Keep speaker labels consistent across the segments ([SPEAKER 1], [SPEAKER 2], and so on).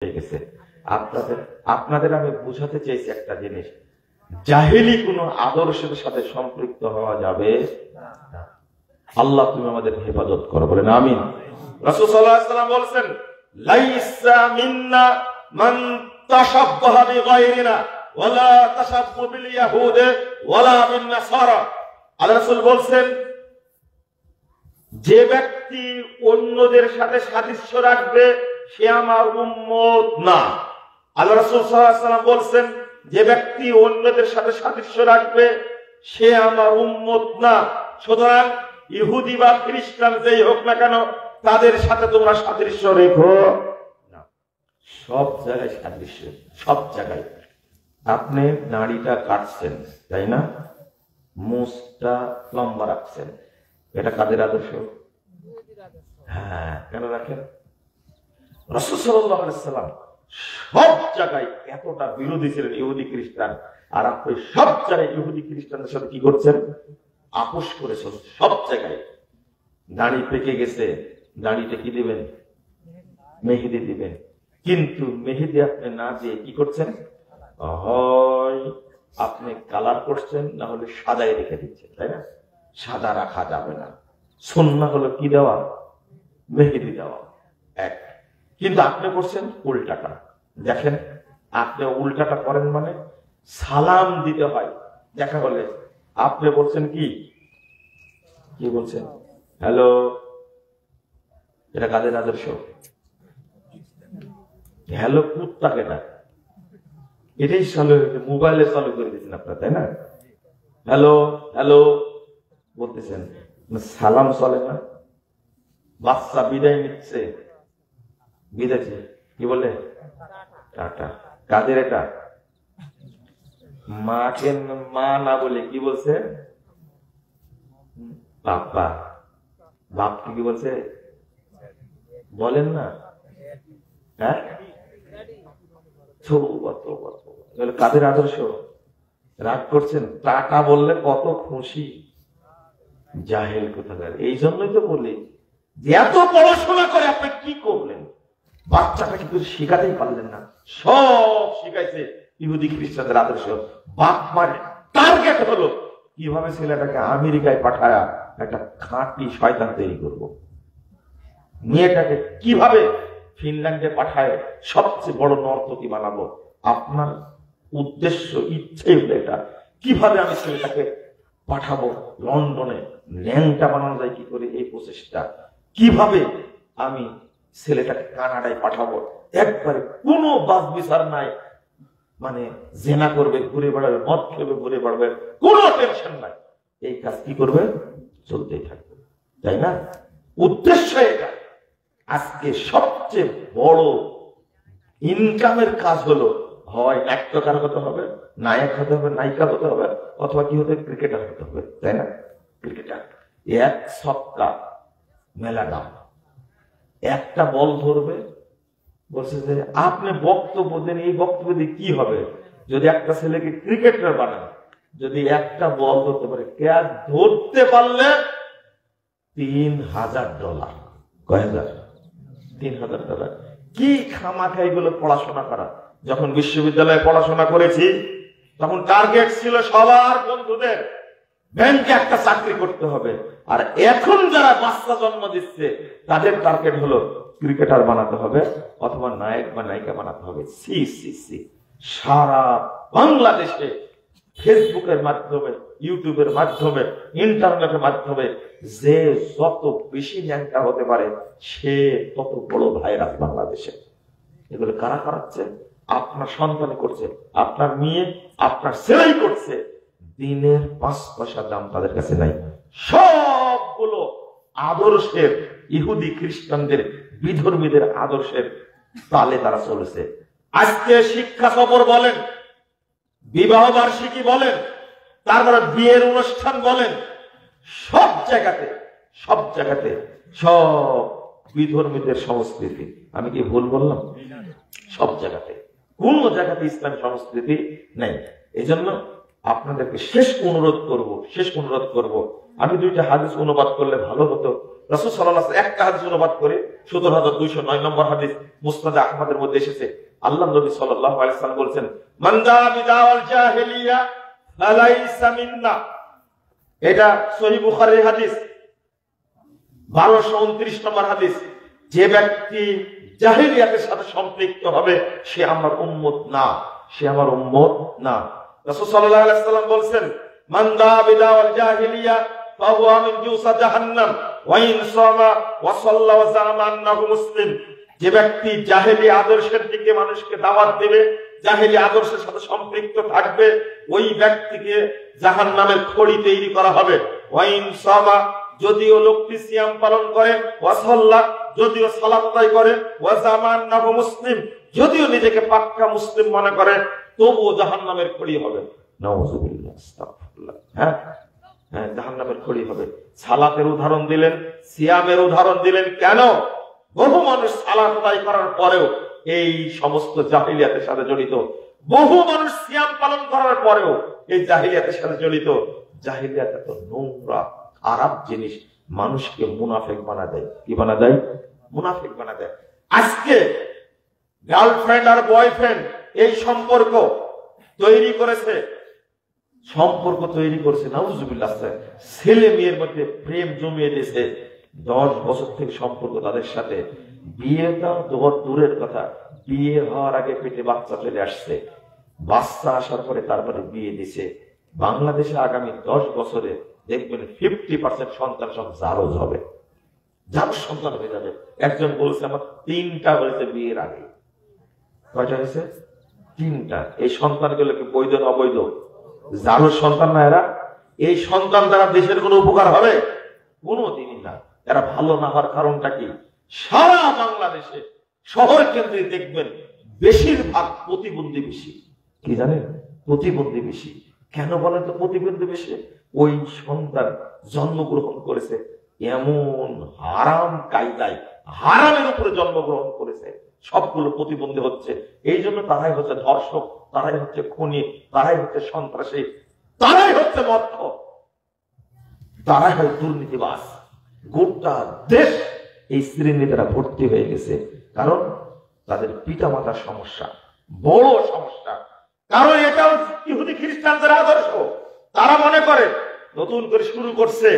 [SPEAKER 1] হয়ে গেছে। আপনাদের আপনাদের আমি বুঝাতে চাইছি একটা জিনিস, জাহেলি কোনো আদর্শের সাথে সম্পৃক্ত হওয়া যাবে না। আল্লাহ তুমি আমাদের হেফাজত করো, বলেন আমিন। রাসূল সাল্লাল্লাহু আলাইহি ওয়াসাল্লাম বলেছেন, লাইসা মিন্না মান তাশাব্বাহা বিগায়রিনা ওয়ালা তাশাব্বু বিল ইয়াহুদি ওয়ালা বিন নাসারা। আল্লাহ রাসূল বলেন, যে ব্যক্তি অন্যদের সাথে সাদৃশ্য রাখবে সে আমার উম্মত না। আল্লাহ রাসূল সাল্লাল্লাহু আলাইহি ওয়াসাল্লাম বলেন, যে ব্যক্তি অন্যদের সাথে সাদৃশ্য রাখবে সে আমার উম্মত না। সুতরাং ইহুদি বা খ্রিস্টান যেই হোক না কেন, তাদের সাথে তোমরা সাদৃশ্য রেখো না। সব জায়গায় সাদৃশ্য, সব জায়গায়। আপনি নাড়িটা কাটছেন, তাই না? মুছটা লম্বা রাখছেন, এটা কাদের আদর্শ? হ্যাঁ, কেন রাখেন? রাসূল সাল্লাল্লাহু আলাইহি ওয়াসাল্লাম সব জায়গায় এতটা বিরোধী ছিলেন ইহুদি খ্রিস্টান, আর আপনি সব জায়গায় ইহুদি খ্রিস্টানদের সাথে কি করছেন? আপোষ করেছেন সব জায়গায়। দাড়ি পেকে গেছে, দাড়িতে কি দিবেন? মেহেদি দিবেন। কিন্তু মেহেদি আপনি না দিয়ে কি করছেন? হয় আপনি কালার করছেন, না হলে সাদাই রেখে দিচ্ছেন, তাই না? সাদা রাখা যাবে না। সুন্নাহ হলো কি দেওয়া? মেহেদি দেওয়া। এক। কিন্তু আপনি করছেন উল্টাটা। দেখেন, আপনি উল্টাটা করেন মানে সালাম দিতে হয়। দেখা হলে আপনি বলছেন কি কি বলছেন? হ্যালো। এটা কাদের আদর্শ? হ্যালো কুত্তাকে না, এটাই চালু হয়েছে, মোবাইলে চালু করে দিয়েছেন আপনার, তাই না? হ্যালো হ্যালো বলতেছেন, সালাম চলে না। বাচ্চা বিদায় নিচ্ছে, বিদায় কি বলে? টাটা। কাদের এটা? মাকে মা না বলে কি বলছে? বাপ্পা। বাপকে কি বলছে? বলেন না, হ্যাঁ? কাদের আদর্শ? রাগ করছেন? টাটা বললে কত খুশি, জাহেল কোথাকার। এই জন্যই তো বলি যে এত পড়াশোনা করে আপনি কি করলেন? বাচ্চাটা কিন্তু শিখাতেই পারলেন না। সব শিখাইছে ইহুদি খ্রিস্টানদের আদর্শ। বাপ মার টার্গেট হলো কিভাবে ছেলেটাকে আমেরিকায় পাঠায়া একটা খাঁটি শয়তান তৈরি করব, মেয়েটাকে কিভাবে ফিনল্যান্ডে পাঠায় সবচেয়ে বড় নর্তকী বানাবো। আপনার উদ্দেশ্য, ইচ্ছে হলো এটা, কিভাবে আমি ছেলেটাকে পাঠাবো লন্ডনে, ল্যাংটা বানানো যায় কি করে এই প্রচেষ্টা, কিভাবে আমি ছেলেটাকে কানাডায় পাঠাবো, একবারে কোনো বাস বিচার নাই। মানে জেনা করবে, ঘুরে বেড়াবে, মদ খেবে, ঘুরে বেড়াবে, কোনো টেনশন নাই। এই কাজ কি করবে? চলতেই থাকবে, তাই না? উদ্দেশ্য এটা। আজকে সবচেয়ে বড় ইনকামের কাজ হলো হয় নাট্যকার হতে হবে, নায়ক হতে হবে, নায়িকা হতে হবে, অথবা কি হতে হবে? ক্রিকেটার হতে হবে, তাই না? ক্রিকেটার। এক ছক্কা মেলা দাম। একটা বল ধরবে, বলছে যে আপনি বক্তব্য দেন, এই বক্তব্য দিয়ে কি হবে? যদি একটা ছেলেকে ক্রিকেটার বানান, যদি একটা বল ধরতে পারে, ক্যাচ ধরতে পারলে $3000। কয় হাজার? $3000। কি খামাখা এগুলো পড়াশোনা করা। যখন বিশ্ববিদ্যালয়ে পড়াশোনা করেছি তখন টার্গেট ছিল সবার বন্ধুদের ব্যাংকে একটা চাকরি করতে হবে। আর এখন যারা বাচ্চা জন্ম দিচ্ছে তাদের টার্গেট হলো ক্রিকেটার বানাতে হবে অথবা নায়ক বা নায়িকা বানাতে হবে। C C C. সারা বাংলাদেশে ফেসবুকের মাধ্যমে, ইউটিউবের মাধ্যমে, ইন্টারনেটের মাধ্যমে যে যত বেশি ন্যাংটা হতে পারে সে তত বড় ভাইরাস বাংলাদেশে। এগুলো কারা করাচ্ছে? আপনার সন্তান করছে, আপনার মেয়ে, আপনার ছেলেই করছে। দিনের 5 পয়সা দাম তাদের কাছে নাই। সবগুলো আদর্শের, ইহুদি খ্রিস্টানদের, বিধর্মীদের আদর্শের তালে তারা চলেছে। আজকে শিক্ষা সফর বলেন, বিবাহ বার্ষিকী বলেন, তারপরে বিয়ের অনুষ্ঠান বলেন, সব জায়গাতে সব বিধর্মীদের সংস্কৃতি। আমি কি ভুল বললাম? সব জায়গাতে, কোন জায়গাতে ইসলাম সংস্কৃতি নেই। এই জন্য আপনাদেরকে শেষ অনুরোধ করব, আমি 2টা হাদিস অনুবাদ করলে ভালো হতো। রাসূল সাল্লাল্লাহু আলাইহি ওয়াসাল্লাম একটা হাদিস অনুবাদ করে 17209 নম্বর হাদিস মুসনাদ আহমদের মধ্যে এসেছে। আল্লাহ নবী সাল্লাল্লাহু আলাইহি ওয়াসাল্লাম বলেছেন, মান দা বিদাওয়াল জাহিলিয়া ফালাইসা মিন্না। এটা সহিহ বুখারীর হাদিস 1229 নম্বর হাদিস। যে ব্যক্তি জাহিলিয়াতের সাথে সম্পৃক্ত হবে সে আমার উম্মত না, সে আমার উম্মত না। রাসূল সাল্লাল্লাহু আলাইহি ওয়াসাল্লাম বলেন, মান দা বিদাওয়াল জাহিলিয়া ফাহুয়া মিন জুসা জাহান্নাম ওয়া ইন সামা ওয়া সাল্লা ওয়া জামা আন্নাহু মুসলিম। যে ব্যক্তি জাহেলি আদর্শের দিকে মানুষকে দাওয়াত দেবে, জাহেলি আদর্শের সাথে সম্পৃক্ত থাকবে, ওই ব্যক্তিকে জাহান্নামের খড়ি তৈরি করা হবে। ওয়া ইন সামা, যদিও লোকটি সিয়াম পালন করে, ওয়া সাল্লা, যদিও সালাত আদায় করে, ওয়া জামা আন্নাহু মুসলিম, যদিও নিজেকে পাক্কা মুসলিম মনে করে, তবুও জাহান্নামের খড়ি হবে। নাউযুবিল্লাহ, আস্তাগফিরুল্লাহ। হ্যাঁ, জাহান্নামের খড়ি হবে। সালাতের উদাহরণ দিলেন, সিয়ামের উদাহরণ দিলেন। কেন? বহু মানুষ সালাত আদায় করার পরেও এই সমস্ত জাহিলিয়াতের সাথে জড়িত। বহু মানুষ সিয়াম পালন করার পরেও এই জাহিলিয়াতের সাথে জড়িত। জাহিলিয়াত এত নোংরা খারাপ জিনিস, মানুষকে মুনাফিক বানা দেয়। কি বানা দেয়? মুনাফিক বানা দেয়। আজকে গার্লফ্রেন্ড আর বয়ফ্রেন্ড এই সম্পর্ক তৈরি করেছে, নাউজুবিল্লাহ। ছেলে মেয়ের মধ্যে প্রেম জমিয়ে দিয়েছে। 10 বছর থেকে সম্পর্ক তাদের সাথে, বিয়েটা দূরের কথা, বিয়ে হওয়ার আগে পেটে বাচ্চা চলে আসছে, বাচ্চা আসার পরে তারপরে বিয়ে দিছে। বাংলাদেশে আগামী 10 বছরে দেখবেন 50% সন্তান সব জারজ হবে, জারজ সন্তান হয়ে যাবে। একজন বলছে আমার 3টা হয়েছে বিয়ের আগে। কয়টা হয়েছে? 3টা। এই সন্তানগুলো কি বৈধ না অবৈধ? জারজ সন্তান না এরা? এই সন্তান দ্বারা দেশের কোনো উপকার হবে? কোনোদিনই না। এরা ভালো না হওয়ার কারণটা কি? সারা বাংলাদেশে শহর কেন্দ্রে দেখবেন বেশিরভাগ প্রতিবন্ধী বেশি। কি জানেন? প্রতিবন্ধী বেশি। কেন বলেন তো প্রতিবন্ধী বেশি? ওই সন্তান জন্মগ্রহণ করেছে এমন হারাম কায়দায়, হারামের উপরে জন্মগ্রহণ করেছে, সবগুলো প্রতিবন্ধী হচ্ছে। এই জন্য তারাই হচ্ছে ধর্ষক, তারাই হচ্ছে খুনি, তারাই হচ্ছে সন্ত্রাসী, তারাই হচ্ছে মর্থ, তারাই হয় দুর্নীতিবাজ। গোটা দেশ এই শ্রেণীরা ভর্তি হয়ে গেছে। কারণ তাদের পিতা মাতার সমস্যা, বড় সমস্যা। কারণ এটাও ইহুদি খ্রিস্টানদের আদর্শ। তারা মনে করে নতুন করে শুরু করছে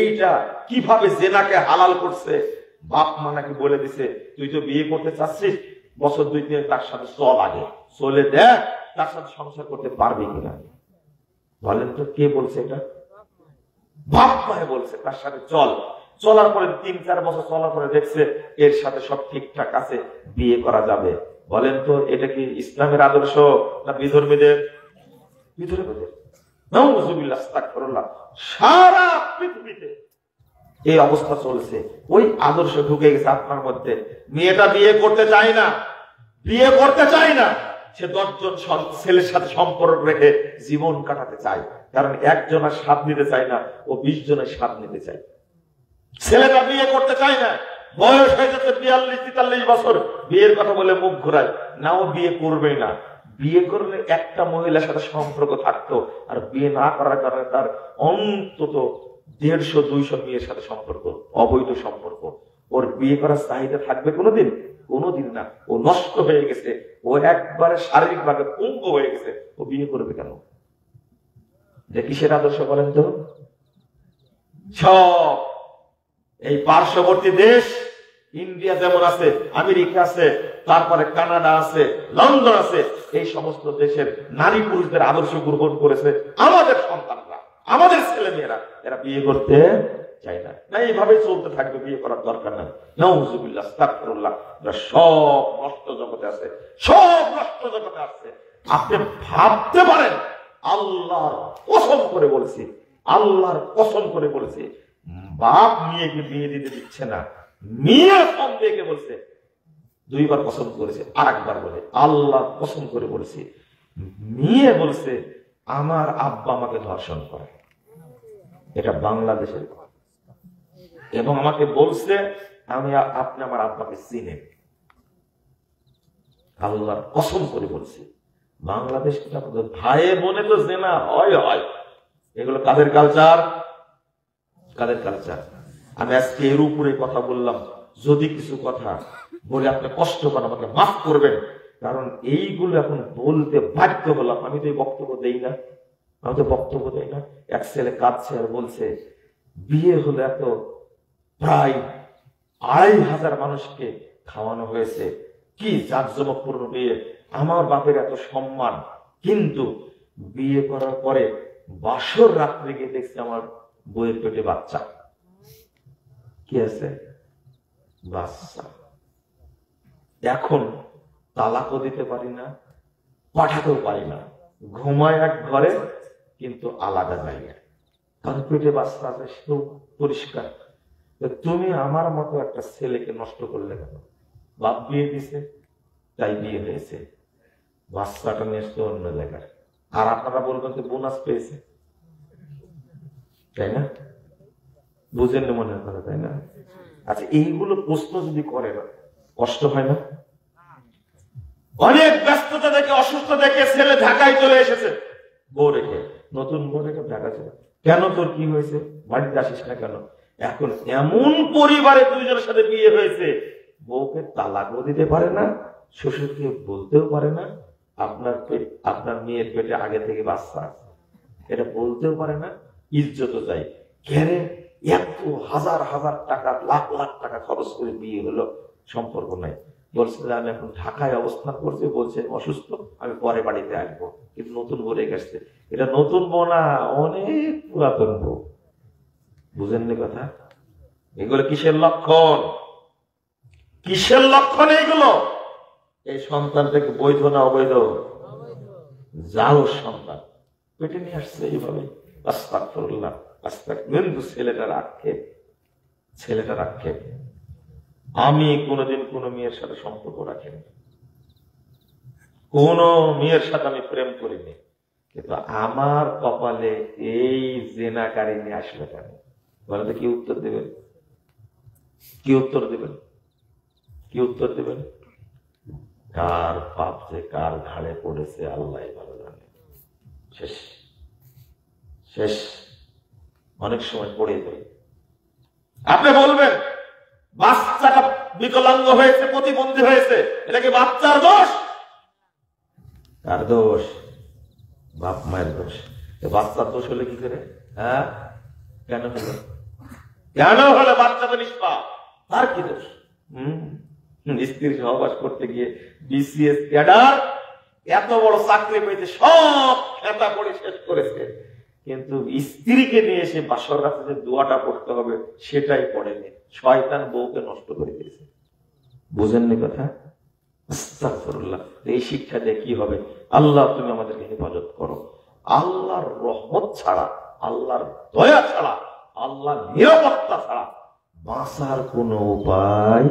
[SPEAKER 1] এইটা কিভাবে জেনাকে হালাল করছে। বাপ মা নাকি বলে দিছে, তুই তো বিয়ে করতে চাচ্ছিস, বছর 2-3 তার সাথে চল, আগে চলে দেখ তার সাথে সংসার করতে পারবি কিনা। বলেন তো কে বলছে এটা? বাপ মায়ে বলছে তার সাথে চল। চলার পরে 3-4 বছর চলার পরে দেখছে এর সাথে সব ঠিকঠাক আছে, বিয়ে করা যাবে। বলেন তো এটা কি ইসলামের আদর্শ না বিধর্মীদের? বিধর্মীদের। নাউযুবিল্লাহ, আস্তাগফিরুল্লাহ। সারা পৃথিবীতে এই অবস্থা চলছে। ওই আদর্শ ঢুকে গেছে আপনার মধ্যে। মেয়েটা বিয়ে করতে চায় না, বিয়ে করতে চায় না, সে 10 জন ছেলের সাথে সম্পর্ক রেখে জীবন কাটাতে চায়। কারণ একজনের স্বাদ নিতে চায় না, ও 20 জনের স্বাদ নিতে চায়। ছেলেটা বিয়ে করতে চায় না, বয়স হয়ে যাচ্ছে 42-43 বছর, বিয়ের কথা বলে মুখ ঘোরায় না, ও বিয়ে করবেই না। বিয়ে করলে একটা মহিলার সাথে সম্পর্ক থাকতো, আর বিয়ে না করার কারণে তার অন্তত 150-200 মেয়ের সাথে সম্পর্ক, অবৈধ সম্পর্ক। ওর বিয়ে করার চাহিদা থাকবে কোনোদিন? কোনোদিন না। ও নষ্ট হয়ে গেছে, ও একবারে শারীরিকভাবে পঙ্গু হয়ে গেছে, ও বিয়ে করবে কেন? যে কিসের আদর্শ বলেন তো? সব এই পার্শ্ববর্তী দেশ, ইন্ডিয়া যেমন আছে, আমেরিকা আছে, তারপরে কানাডা আছে, লন্ডন আছে, এই সমস্ত দেশের নারী পুরুষদের আদর্শ গ্রহণ করেছে আমাদের সন্তানরা, আমাদের ছেলে মেয়েরা। এরা বিয়ে করতে চাই না, এইভাবে চলতে থাকবে, বিয়ে করার দরকার নাই। নাউযুবিল্লাহ, আস্তাগফিরুল্লাহ। সব নষ্ট জগতে আছে, সব নষ্ট জগতে আছে। আপনি ভাবতে পারেন, আল্লাহর কসম করে বলেছি, আল্লাহর কসম করে বলেছি, বাপ মেয়েকে বিয়ে দিতে দিচ্ছে না, মেয়ে সন্দেহকে বলছে, 2 বার কসম করেছে, আরেকবার বলে আল্লাহ কসম করে বলেছি, মেয়ে বলছে আমার আব্বা আমাকে ধর্ষণ করে। এটা বাংলাদেশের, এবং আমাকে বলছে আপনি আমার আব্বাকে চিনেন। আল্লাহর কসম করে বলছি, বাংলাদেশ ভাইয়ে বোনে তো জেনা হয়। এগুলো কাদের কালচার? কাদের কালচার? আমি আজকে এর উপরে কথা বললাম, যদি কিছু কথা বলে আপনি কষ্ট পান আমাকে মাফ করবেন, কারণ এইগুলো এখন বলতে বাধ্য হলাম। আমি তো এই বক্তব্য দেই না, আমি তো বক্তব্য দেই না। এক ছেলে কাঁদছে আর বলছে বিয়ে হলো এত প্রায় ২৫০০ মানুষকে খাওয়ানো হয়েছে, কি জাঁকজমকপূর্ণ বিয়ে, আমার বাপের এত সম্মান, কিন্তু বিয়ে করার পরে বাসর রাত্রে গিয়ে দেখছি আমার বইয়ের পেটে বাচ্চা। কি আছে? বাচ্চা। এখন তালাকও দিতে পারি না, পাঠাতেও পারি না, ঘুমায় এক ঘরে কিন্তু আলাদা জায়গায়, কারণ পেটে বাচ্চা আছে, সেও পরিষ্কার। তুমি আমার মতো একটা ছেলেকে নষ্ট করলে কেন? বাপ বিয়ে দিছে তাই বিয়ে হয়েছে, বাচ্চাটা নিয়ে আসছে অন্য জায়গায়, আর আপনারা বলবেন যে বোনাস পেয়েছে, তাই না? বুঝেন না মনে হয়, তাই না? আচ্ছা, এইগুলো প্রশ্ন যদি করে না কষ্ট হয় না? অনেক ব্যস্ততা দেখে, অসুস্থ দেখে ছেলে ঢাকায় চলে এসেছে, বউ রেখে, নতুন বউ রেখে ঢাকা চলে। কেন? তোর কি হয়েছে? বাড়িতে আসিস না কেন? এখন এমন পরিবারে দুইজনের সাথে বিয়ে হয়েছে, বউকে তালাকও দিতে পারে না, শ্বশুরকে বলতেও পারে না আপনার মেয়ের পেটে আগে থেকে বাচ্চা আছে, এটা বলতেও পারে না, ইজ্জত যায়। কেরে এত হাজার হাজার টাকা, লাখ লাখ টাকা খরচ করে বিয়ে হলো, সম্পর্ক নাই। বলছে যে আমি এখন ঢাকায় অবস্থান করছি, বলছে অসুস্থ, আমি পরে বাড়িতে আসবো, কিন্তু নতুন বউ রেখে আসছে। এটা নতুন বউ না, অনেক পুরাতন বউ। বুঝেননি কথা? এগুলো কিসের লক্ষণ? কিসের লক্ষণ এইগুলো? এই সন্তান থেকে বৈধ না অবৈধ? জাল সন্তান পেটে নিয়ে আসছে এইভাবে। আস্তাগফিরুল্লাহ, আস্তাগফিরুল্লাহ। ছেলেটার আক্ষেপ। আমি কোনোদিন কোনো মেয়ের সাথে সম্পর্ক রাখিনি, কোন মেয়ের সাথে আমি প্রেম করিনি, কিন্তু আমার কপালে এই জেনাকারী নিয়ে আসলে কেন? বলে তো কি উত্তর দেবেন? কি উত্তর দেবেন? কি উত্তর দেবেন? কার পাপ যে কার ঘাড়ে পড়েছে আল্লাহ ভালো জানে। শেষ শেষ, অনেক সময় পড়ে যায়। আপনি বলবেন বাচ্চাটা বিকলাঙ্গ হয়েছে, প্রতিবন্ধী হয়েছে, এটা কি বাচ্চার দোষ? কার দোষ? বাপ মায়ের দোষ। বাচ্চার দোষ হলে কি করে? হ্যাঁ, কেন হলো? কেন হলো? বাচ্চা তো নিষ্পাপ, তার কি দোষ? স্ত্রীর সহবাস করতে গিয়ে বিসিএস ক্যাডার এত বড় চাকরি পেয়েছে, সব খেতা পড়ে শেষ করেছে, কিন্তু স্ত্রীকে নিয়ে এসে বাসর রাতে যে দোয়াটা পড়তে হবে সেটাই পড়েনি। শয়তান বউকে নষ্ট করে দিয়েছে। বুঝেননি কথা? আস্তাগফিরুল্লাহ। এই শিক্ষা দিয়ে কি হবে? আল্লাহ তুমি আমাদেরকে হেফাজত করো। আল্লাহর রহমত ছাড়া, আল্লাহর দয়া ছাড়া, আল্লাহর নিরাপত্তা ছাড়া বাঁচার কোনো উপায়